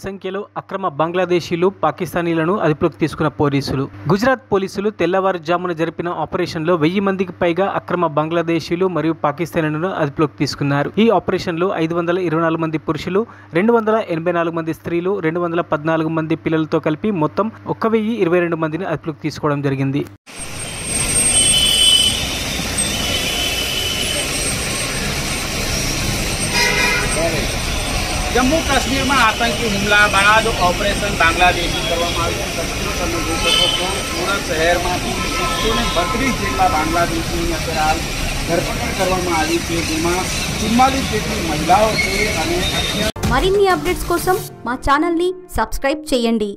సంఖ్యలో అక్రమ బంగ్లాదేశీలు పాకిస్తానీలను అదుపులోకి తీసుకున్న పోలీసులు. గుజరాత్ పోలీసులు తెల్లవారుజామున జరిపిన ఆపరేషన్లో 1000 మందికి పైగా అక్రమ బంగ్లాదేశీలు మరియు పాకిస్తానీలను అదుపులోకి తీసుకున్నారు. ఈ ఆపరేషన్లో 524 మంది పురుషులు, 284 మంది స్త్రీలు, 214 మంది పిల్లలతో కలిపి మొత్తం 1022 మందిని అదుపులోకి తీసుకోవడం జరిగింది. जम्मू काश्मीर में आतंकी हुमला बाद ऑपरेशन बांग्लादेशी કરવામાં આવ્યું છે. તમે જોઈ શકો છો સુરત શહેરમાંથી 132 જેટલા બાંગ્લાદેશીની અત્યારે ધરપકડ કરવામાં આવી છે, જેમાં 44 જેટલી મહિલાઓ છે. અને మరిన్ని అప్డేట్స్ కోసం మా ఛానల్ని సబ్స్క్రైబ్ చేయండి.